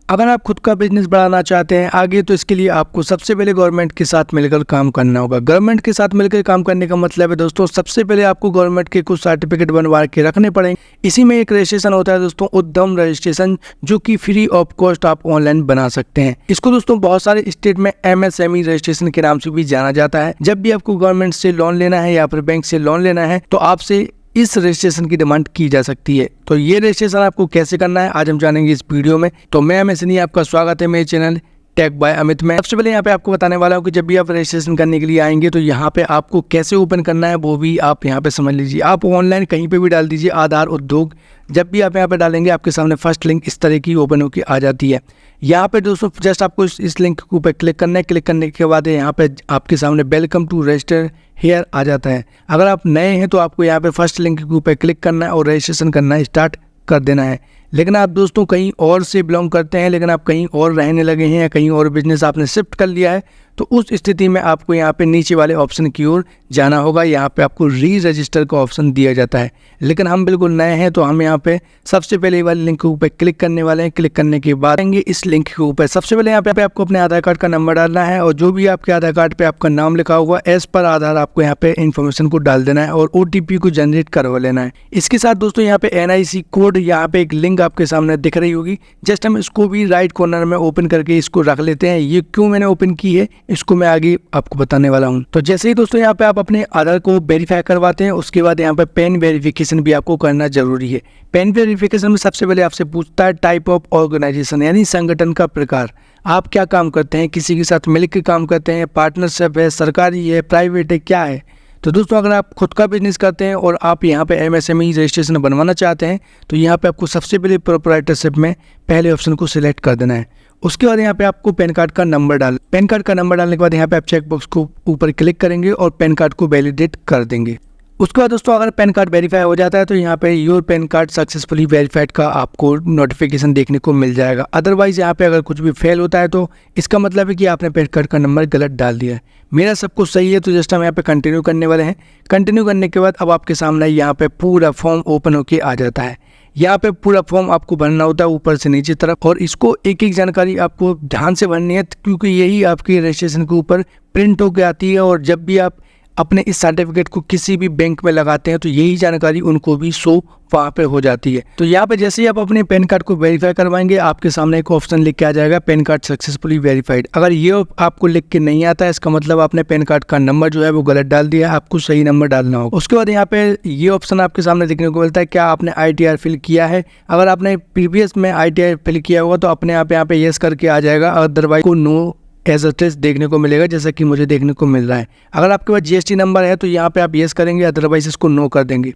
अगर आप खुद का बिजनेस बढ़ाना चाहते हैं आगे, तो इसके लिए आपको सबसे पहले गवर्नमेंट के साथ मिलकर काम करना होगा। गवर्नमेंट के साथ मिलकर काम करने का मतलब है दोस्तों, सबसे पहले आपको गवर्नमेंट के कुछ सर्टिफिकेट बनवा के रखने पड़ेंगे। इसी में एक रजिस्ट्रेशन होता है दोस्तों, उद्यम रजिस्ट्रेशन, जो कि फ्री ऑफ कॉस्ट आप ऑनलाइन बना सकते हैं। इसको दोस्तों बहुत सारे स्टेट में MSME रजिस्ट्रेशन के नाम से भी जाना जाता है। जब भी आपको गवर्नमेंट से लोन लेना है या फिर बैंक से लोन लेना है तो आपसे इस रजिस्ट्रेशन की डिमांड की जा सकती है। तो ये रजिस्ट्रेशन आपको कैसे करना है आज हम जानेंगे इस वीडियो में। तो मैं अमित सिंह, आपका स्वागत है मेरे चैनल टेक बाय अमित में। सबसे पहले यहाँ पे आपको बताने वाला हूँ कि जब भी आप रजिस्ट्रेशन करने के लिए आएंगे तो यहाँ पे आपको कैसे ओपन करना है वो भी आप यहाँ पे समझ लीजिए। आप ऑनलाइन कहीं पे भी डाल दीजिए आधार उद्योग, जब भी आप यहाँ पे डालेंगे आपके सामने फर्स्ट लिंक इस तरह की ओपन होकर आ जाती है। यहाँ पे दोस्तों जस्ट आपको इस लिंक के ऊपर क्लिक करना है। क्लिक करने के बाद यहाँ पे आपके सामने वेलकम टू रजिस्टर हेयर आ जाता है। अगर आप नए हैं तो आपको यहाँ पे फर्स्ट लिंक के ऊपर क्लिक करना है और रजिस्ट्रेशन करना स्टार्ट कर देना है। लेकिन आप दोस्तों कहीं और से बिलोंग करते हैं, लेकिन आप कहीं और रहने लगे हैं या कहीं और बिजनेस आपने शिफ्ट कर लिया है, तो उस स्थिति में आपको यहाँ पे नीचे वाले ऑप्शन की ओर जाना होगा। यहाँ पे आपको री रजिस्टर का ऑप्शन दिया जाता है। लेकिन हम बिल्कुल नए हैं तो हम यहाँ पे सबसे पहले वाले लिंक के ऊपर क्लिक करने वाले हैं। क्लिक करने के बाद आएंगे इस लिंक के ऊपर। सबसे पहले यहाँ पे आपको अपने आधार कार्ड का नंबर डालना है और जो भी आपके आधार कार्ड पे आपका नाम लिखा होगा एज पर आधार आपको यहाँ पे इन्फॉर्मेशन को डाल देना है और OTP को जनरेट करवा लेना है। इसके साथ दोस्तों यहाँ पे NIC कोड, यहाँ पे एक लिंक आपके सामने दिख रही होगी। जस्ट हम इसको भी राइट कॉर्नर में ओपन करके इसको रख लेते हैं। ये क्यों मैंने ओपन की है इसको मैं आगे आपको बताने वाला हूँ। तो जैसे ही दोस्तों यहाँ पे आप अपने आधार को वेरीफाई करवाते हैं, उसके बाद यहाँ पे पेन वेरिफिकेशन भी आपको करना जरूरी है। पेन वेरिफिकेशन में सबसे पहले आपसे पूछता है टाइप ऑफ ऑर्गेनाइजेशन, यानी संगठन का प्रकार। आप क्या काम करते हैं, किसी के साथ मिलकर काम करते हैं, पार्टनरशिप है, सरकारी है, प्राइवेट है, क्या है। तो दोस्तों अगर आप खुद का बिजनेस करते हैं और आप यहाँ पे MSME रजिस्ट्रेशन बनवाना चाहते हैं तो यहाँ पे आपको सबसे पहले प्रोप्राइटरशिप में पहले ऑप्शन को सिलेक्ट कर देना है। उसके बाद यहाँ पे आपको पैन कार्ड का नंबर पैन कार्ड का नंबर डालने के बाद यहाँ पे आप चेक बॉक्स को ऊपर क्लिक करेंगे और पैन कार्ड को वैलिडेट कर देंगे। उसके बाद दोस्तों अगर पैन कार्ड वेरीफाई हो जाता है तो यहाँ पे your pan card successfully verified का आपको नोटिफिकेशन देखने को मिल जाएगा। अदरवाइज यहाँ पे अगर कुछ भी फेल होता है तो इसका मतलब है कि आपने पैन कार्ड का नंबर गलत डाल दिया है। मेरा सब कुछ सही है तो जस्ट हम यहाँ पे कंटिन्यू करने वाले हैं। कंटिन्यू करने के बाद अब आपके सामने यहाँ पे पूरा फॉर्म ओपन होके आ जाता है। यहाँ पे पूरा फॉर्म आपको भरना होता है ऊपर से नीचे तरफ, और इसको एक एक जानकारी आपको ध्यान से भरनी है क्योंकि यही आपके रजिस्ट्रेशन के ऊपर प्रिंट होकर आती है। और जब भी आप अपने इस सर्टिफिकेट को किसी भी बैंक में लगाते हैं तो यही जानकारी उनको भी शो वहाँ पे हो जाती है। तो यहाँ पे जैसे ही आप अपने पैन कार्ड को वेरीफाई करवाएंगे आपके सामने एक ऑप्शन लिख के आ जाएगा पैन कार्ड सक्सेसफुली वेरीफाइड। अगर ये आपको लिख के नहीं आता है इसका मतलब आपने पैन कार्ड का नंबर जो है वो गलत डाल दिया है, आपको सही नंबर डालना होगा। उसके बाद यहाँ पे ये ऑप्शन आपके सामने देखने को मिलता है, क्या आपने ITR फिल किया है। अगर आपने प्रीवियस में ITR फिल किया होगा तो अपने आप यहाँ पे येस करके आ जाएगा, अदरवाइज को नो एज अ टेस्ट देखने को मिलेगा, जैसा कि मुझे देखने को मिल रहा है। अगर आपके पास GST नंबर है तो यहाँ पे आप येस करेंगे, अदरवाइज इसको नो कर देंगे।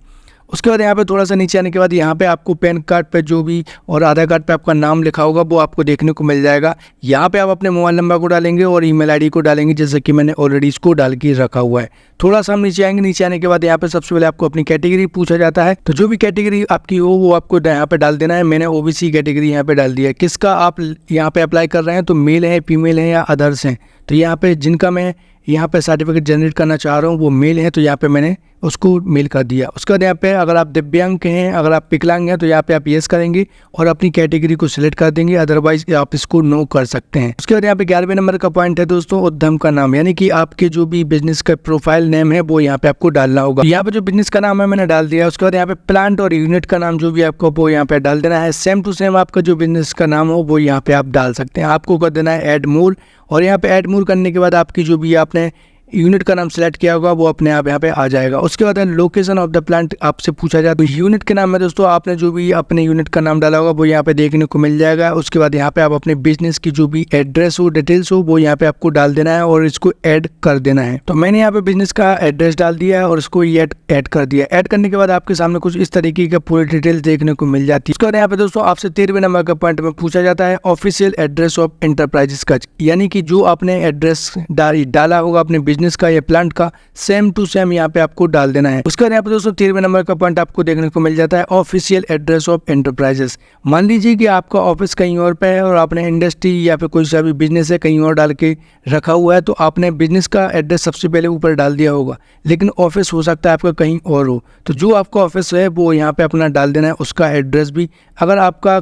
उसके बाद यहाँ पे थोड़ा सा नीचे आने के बाद यहाँ पे आपको पैन कार्ड पे जो भी और आधार कार्ड पे आपका नाम लिखा होगा वो आपको देखने को मिल जाएगा। यहाँ पे आप अपने मोबाइल नंबर को डालेंगे और ईमेल ID को डालेंगे, जैसे कि मैंने ऑलरेडी इसको डाल के रखा हुआ है। थोड़ा सा हम नीचे आएंगे। नीचे आने के बाद यहाँ पे सबसे पहले आपको अपनी कैटेगरी पूछा जाता है, तो जो भी कैटेगरी आपकी हो वो आपको यहाँ पे डाल देना है। मैंने OBC कैटेगरी यहाँ पे डाल दिया है। किसका आप यहाँ पे अप्लाई कर रहे हैं, तो मेल है, फीमेल है या अदर्स हैं। तो यहाँ पे जिनका मैं यहाँ पे सर्टिफिकेट जनरेट करना चाह रहा हूँ वो मेल है, तो यहाँ पे मैंने उसको मेल कर दिया। उसके बाद यहाँ पे अगर आप दिव्यांग हैं, अगर आप विकलांग हैं तो यहाँ पे आप येस करेंगे और अपनी कैटेगरी को सिलेक्ट कर देंगे, अदरवाइज आप इसको नो कर सकते हैं। उसके बाद यहाँ पे 11वें नंबर का पॉइंट है दोस्तों उद्यम का नाम, यानी कि आपके जो भी बिजनेस का प्रोफाइल नेम है वो यहाँ पे आपको डालना होगा। यहाँ पे जो बिजनेस का नाम है मैंने डाल दिया। उसके बाद यहाँ पे प्लांट और यूनिट का नाम जो भी आपको वो यहाँ पे डाल देना है। सेम टू सेम आपका जो बिजनेस का नाम हो वो यहाँ पे आप डाल सकते हैं। आपको कर देना है ऐड मोर, और यहाँ पे ऐड मोर करने के बाद आपकी जो भी आपने यूनिट का नाम सेलेक्ट किया होगा वो अपने आप यहाँ पे आ जाएगा। उसके बाद लोकेशन ऑफ द प्लांट आपसे पूछा जाए तो यूनिट के नाम में दोस्तों आपने जो भी अपने यूनिट का नाम डाला होगा वो यहाँ पे देखने को मिल जाएगा। उसके बाद यहाँ पे आप अपने बिजनेस की जो भी एड्रेस हो, डिटेल्स हो, वो यहाँ पे आपको डाल देना है और इसको ऐड कर देना है। तो मैंने यहाँ पे बिजनेस का एड्रेस डाल दिया है और इसको ऐड कर दिया। ऐड करने के बाद आपके सामने कुछ इस तरीके का पूरी डिटेल्स देखने को मिल जाती है। उसके बाद यहाँ पे दोस्तों आपसे 13वें नंबर का पॉइंट में पूछा जाता है ऑफिशियल एड्रेस ऑफ एंटरप्राइजेस का, यानी कि जो आपने एड्रेस डाला होगा अपने बिजनेस का या प्लांट का, सेम टू सेम यहाँ पे आपको डाल देना है। उसके बाद यहाँ पे दोस्तों 13वें नंबर का पॉइंट आपको देखने को मिल जाता है ऑफिशियल एड्रेस ऑफ एंटरप्राइजेस। मान लीजिए कि आपका ऑफिस कहीं और पे है और आपने इंडस्ट्री या फिर कोई सा भी बिजनेस है कहीं और डाल के रखा हुआ है, तो आपने बिजनेस का एड्रेस सबसे पहले ऊपर डाल दिया होगा, लेकिन ऑफिस हो सकता है आपका कहीं और हो। तो जो आपका ऑफिस है वो यहाँ पे अपना डाल देना है, उसका एड्रेस भी। अगर आपका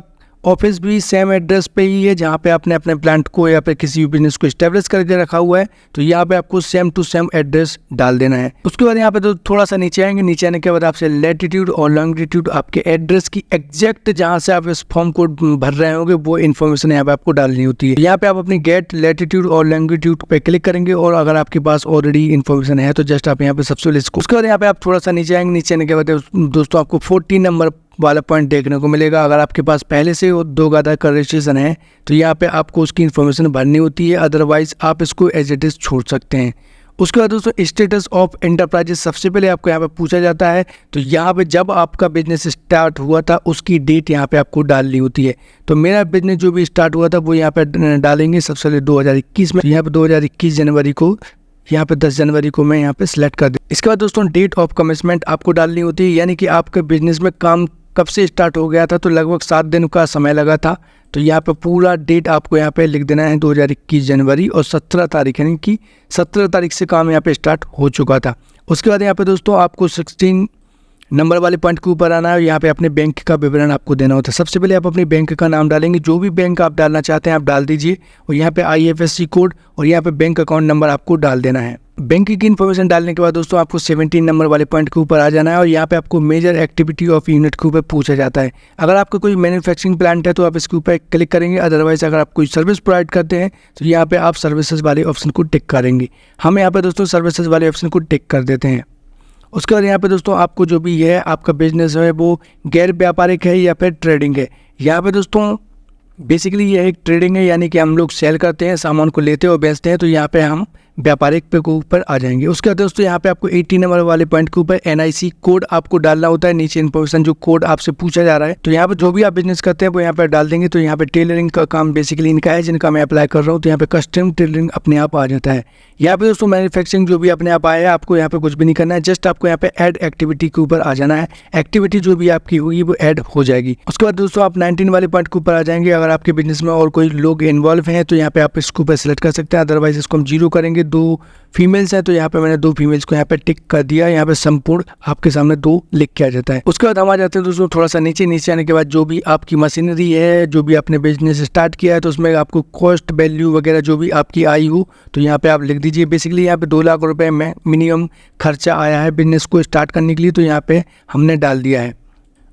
ऑफिस भी सेम एड्रेस पे ही है जहाँ पे आपने अपने प्लांट को या फिर किसी भी बिजनेस को एस्टेब्लिश करके रखा हुआ है, तो यहाँ पे आपको सेम टू सेम एड्रेस डाल देना है। उसके बाद यहाँ पे तो थोड़ा सा नीचे आएंगे, नीचे आने के बाद आपसे लैटिट्यूड और लॉन्गिट्यूड आपके एड्रेस की एग्जैक्ट जहाँ से आप इस फॉर्म को भर रहे होंगे वो इन्फॉर्मेशन यहाँ पे आपको डालनी होती है। यहाँ पे आप अपनी गेट लैटिट्यूड और लॉन्गिट्यूड पे क्लिक करेंगे और अगर आपके पास ऑलरेडी इन्फॉर्मेशन है तो जस्ट आप यहाँ पे सबसे पहले इसको, उसके बाद यहाँ पे आप थोड़ा सा नीचे आएंगे, नीचे आने के बाद दोस्तों आपको 14 नंबर वाला पॉइंट देखने को मिलेगा। अगर आपके पास पहले से 2 गादा का रजिस्ट्रेशन है तो यहाँ पे आपको उसकी इन्फॉर्मेशन भरनी होती है, अदरवाइज आप इसको एज इट इज छोड़ सकते हैं। उसके बाद दोस्तों स्टेटस ऑफ एंटरप्राइजेस सबसे पहले आपको यहाँ पे पूछा जाता है, तो यहाँ पे जब आपका बिजनेस स्टार्ट हुआ था उसकी डेट यहाँ पे आपको डालनी होती है। तो मेरा बिजनेस जो भी स्टार्ट हुआ था वो यहाँ पे डालेंगे सबसे पहले 2021 में, यहाँ पे 2021 जनवरी को, यहाँ पे 10 जनवरी को मैं यहाँ पे सिलेक्ट कर दूँ। इसके बाद दोस्तों डेट ऑफ कमेंसमेंट आपको डालनी होती है, यानी कि आपके बिजनेस में काम कब से स्टार्ट हो गया था, तो लगभग 7 दिन का समय लगा था। तो यहाँ पे पूरा डेट आपको यहाँ पे लिख देना है 2021 जनवरी और 17 तारीख, यानी कि 17 तारीख से काम यहाँ पे स्टार्ट हो चुका था। उसके बाद यहाँ पे दोस्तों आपको 16 नंबर वाले पॉइंट के ऊपर आना है, यहाँ पे अपने बैंक का विवरण आपको देना होता है। सबसे पहले आप अपने बैंक का नाम डालेंगे, जो भी बैंक आप डालना चाहते हैं आप डाल दीजिए, और यहाँ पे IFSC कोड और यहाँ पे बैंक अकाउंट नंबर आपको डाल देना है। बैंक की इन्फॉर्मेशन डालने के बाद दोस्तों आपको 17 नंबर वाले पॉइंट के ऊपर आ जाना है और यहाँ पे आपको मेजर एक्टिविटी ऑफ यूनिट के ऊपर पूछा जाता है। अगर आपका कोई मैन्युफैक्चरिंग प्लांट है तो आप इसके ऊपर क्लिक करेंगे, अदरवाइज अगर आप कोई सर्विस प्रोवाइड करते हैं तो यहाँ पे आप सर्विसेज वाले ऑप्शन को टिक करेंगे। हम यहाँ पे दोस्तों सर्विसेज वाले ऑप्शन को टिक कर देते हैं। उसके बाद यहाँ पे दोस्तों आपको जो भी है आपका बिजनेस है वो गैर व्यापारिक है या फिर ट्रेडिंग है। यहाँ पे दोस्तों बेसिकली ये एक ट्रेडिंग है, यानी कि हम लोग सेल करते हैं, सामान को लेते और बेचते हैं, तो यहाँ पे हम व्यापारिक पे के ऊपर आ जाएंगे। उसके बाद दोस्तों यहाँ पे आपको 80 नंबर वाले पॉइंट के ऊपर NIC कोड आपको डालना होता है। नीचे इन्फॉर्मेशन जो कोड आपसे पूछा जा रहा है, तो यहाँ पे जो भी आप बिजनेस करते हैं वो यहाँ पे डाल देंगे। तो यहाँ पे टेलरिंग का काम बेसिकली इनका है जिनका मैं अप्लाई कर रहा हूँ, तो यहाँ पे कस्टम टेलरिंग अपने आप आ जाता है। यहाँ पे दोस्तों मैन्युफैक्चरिंग जो भी अपने आप आया है, आपको यहाँ पे कुछ भी नहीं करना है, जस्ट आपको यहाँ पे ऐड एक्टिविटी के ऊपर आ जाना है। एक्टिविटी जो भी आपकी होगी वो ऐड हो जाएगी। उसके बाद दोस्तों आप 19 वाले पॉइंट के ऊपर आ जाएंगे। अगर आपके बिजनेस में और कोई लोग इन्वॉल्व हैं तो यहाँ पे आप इसके ऊपर सेलेक्ट कर सकते हैं, अदरवाइज इसको हम 0 करेंगे। 2 फीमेल्स हैं तो यहाँ पे मैंने 2 फीमेल्स को यहाँ पे टिक कर दिया। यहाँ पे संपूर्ण आपके सामने 2 लिख के आ जाता है। उसके बाद हम आ जाते हैं दोस्तों थोड़ा सा नीचे आने के बाद जो भी आपकी मशीनरी है, जो भी आपने बिजनेस स्टार्ट किया है, तो उसमें आपको कॉस्ट वैल्यू वगैरह जो भी आपकी आई हो तो यहाँ पे आप लिख दीजिए। बेसिकली यहाँ पे 2 लाख रुपए में मिनिमम खर्चा आया है बिजनेस को स्टार्ट करने के लिए, तो यहाँ पे हमने डाल दिया है।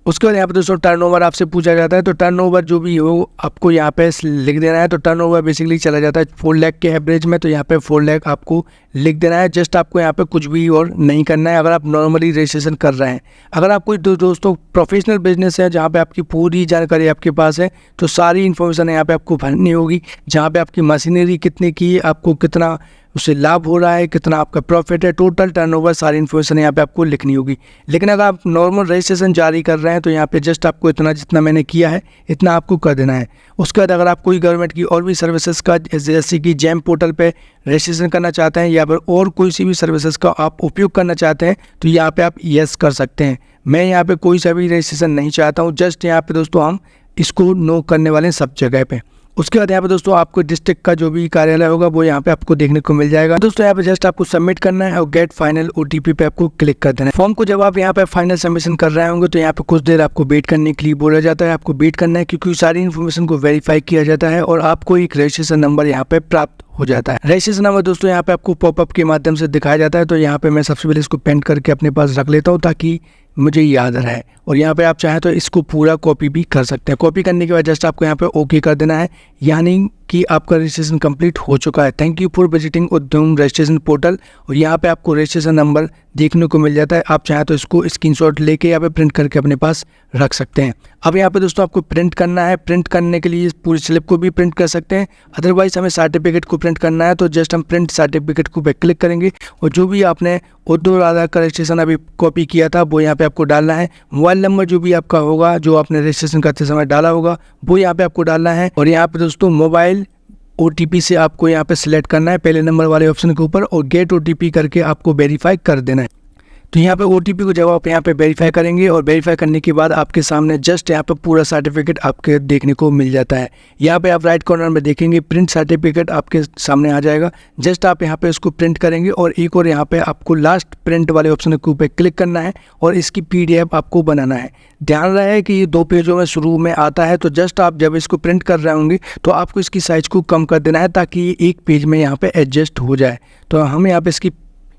उसके बाद यहाँ पे दोस्तों टर्नओवर आपसे पूछा जाता है, तो टर्नओवर जो भी हो आपको यहाँ पे लिख देना है। तो टर्नओवर बेसिकली चला जाता है 4 लाख के एवरेज में, तो यहाँ पे 4 लाख आपको लिख देना है। जस्ट आपको यहाँ पे कुछ भी और नहीं करना है अगर आप नॉर्मली रजिस्ट्रेशन कर रहे हैं। अगर आप कोई दोस्तों प्रोफेशनल बिजनेस है जहाँ पे आपकी पूरी जानकारी आपके पास है, तो सारी इन्फॉर्मेशन यहाँ पे आपको भरनी होगी, जहाँ पे आपकी मशीनरी कितने की है, आपको कितना उससे लाभ हो रहा है, कितना आपका प्रॉफिट है, टोटल टर्नओवर, सारी इन्फॉर्मेशन यहाँ पे आपको लिखनी होगी। लेकिन अगर आप नॉर्मल रजिस्ट्रेशन जारी कर रहे हैं तो यहाँ पे जस्ट आपको इतना जितना मैंने किया है इतना आपको कर देना है। उसके बाद अगर आप कोई गवर्नमेंट की और भी सर्विसेज का जैसे कि जैम पोर्टल पे रजिस्ट्रेशन करना चाहते हैं या फिर और कोई सी भी सर्विसेज का आप उपयोग करना चाहते हैं तो यहाँ पे आप यस कर सकते हैं। मैं यहाँ पे कोई सा भी रजिस्ट्रेशन नहीं चाहता हूँ, जस्ट यहाँ पे दोस्तों हम इसको नो करने वाले हैं सब जगह पे। उसके बाद यहाँ पे दोस्तों आपको डिस्ट्रिक्ट का जो भी कार्यालय होगा वो यहाँ पे आपको देखने को मिल जाएगा। दोस्तों यहाँ पे जस्ट आपको सबमिट करना है और गेट फाइनल OTP पे आपको क्लिक कर देना है। फॉर्म को जब आप यहाँ पे फाइनल सबमिशन कर रहे होंगे तो यहाँ पे कुछ देर आपको वेट करने के लिए बोला जाता है। आपको वेट करना है क्योंकि सारी इन्फॉर्मेशन को वेरीफाई किया जाता है और आपको एक रजिस्ट्रेशन नंबर यहाँ पे प्राप्त हो जाता है। रजिस्ट्रेशन नंबर दोस्तों यहाँ पे आपको पॉपअप के माध्यम से दिखाया जाता है। तो यहाँ पे मैं सबसे पहले इसको पेंट करके अपने पास रख लेता हूँ ताकि मुझे याद रहे, और यहाँ पे आप चाहें तो इसको पूरा कॉपी भी कर सकते हैं। कॉपी करने के बाद जस्ट आपको यहाँ पे ओके कर देना है, यानी कि आपका रजिस्ट्रेशन कंप्लीट हो चुका है। थैंक यू फॉर विजिटिंग उद्यम रजिस्ट्रेशन पोर्टल। और यहाँ पे आपको रजिस्ट्रेशन नंबर देखने को मिल जाता है। आप चाहें तो इसको स्क्रीनशॉट लेके यहाँ पे प्रिंट करके अपने पास रख सकते हैं। अब यहाँ पे दोस्तों आपको प्रिंट करना है। प्रिंट करने के लिए पूरी स्लिप को भी प्रिंट कर सकते हैं, अदरवाइज हमें सर्टिफिकेट को प्रिंट करना है तो जस्ट हम प्रिंट सर्टिफिकेट को पे क्लिक करेंगे और जो भी आपने उद्योग आधार का रजिस्ट्रेशन अभी कॉपी किया था वो यहाँ पे आपको डालना है। मोबाइल नंबर जो भी आपका होगा, जो आपने रजिस्ट्रेशन करते समय डाला होगा, वो यहाँ पे आपको डालना है। और यहाँ पे दोस्तों मोबाइल OTP से आपको यहाँ पे सिलेक्ट करना है पहले नंबर वाले ऑप्शन के ऊपर और गेट OTP करके आपको वेरीफाई कर देना है। तो यहाँ पे OTP को जब आप यहाँ पे वेरीफाई करेंगे और वेरीफाई करने के बाद आपके सामने जस्ट यहाँ पे पूरा सर्टिफिकेट आपके देखने को मिल जाता है। यहाँ पे आप राइट कॉर्नर में देखेंगे प्रिंट सर्टिफिकेट आपके सामने आ जाएगा। जस्ट आप यहाँ पे इसको प्रिंट करेंगे और एक और यहाँ पे आपको लास्ट प्रिंट वाले ऑप्शन के ऊपर क्लिक करना है और इसकी PDF आपको बनाना है। ध्यान रहे कि ये 2 पेजों में शुरू में आता है, तो जस्ट आप जब इसको प्रिंट कर रहे होंगे तो आपको इसकी साइज़ को कम कर देना है ताकि ये एक पेज में यहाँ पे एडजस्ट हो जाए। तो हम यहाँ पे इसकी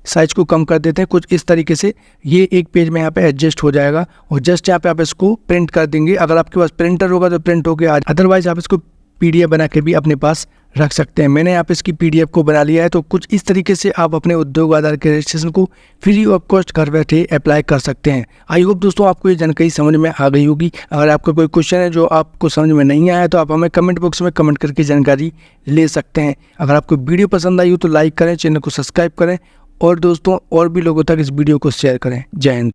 साइज़ को कम कर देते हैं कुछ इस तरीके से, ये एक पेज में यहाँ पे एडजस्ट हो जाएगा और जस्ट यहाँ पे आप इसको प्रिंट कर देंगे। अगर आपके पास प्रिंटर होगा तो प्रिंट होके अदरवाइज आप इसको PDF बना के भी अपने पास रख सकते हैं। मैंने यहाँ पे इसकी PDF को बना लिया है। तो कुछ इस तरीके से आप अपने उद्योग आधार के रजिस्ट्रेशन को फ्री ऑफ कॉस्ट घर बैठे अप्लाई कर सकते हैं। आई होप दोस्तों आपको ये जानकारी समझ में आ गई होगी। अगर आपका कोई क्वेश्चन है जो आपको समझ में नहीं आया तो आप हमें कमेंट बॉक्स में कमेंट करके जानकारी ले सकते हैं। अगर आपको वीडियो पसंद आई हो तो लाइक करें, चैनल को सब्सक्राइब करें और दोस्तों और भी लोगों तक इस वीडियो को शेयर करें। जय हिंद।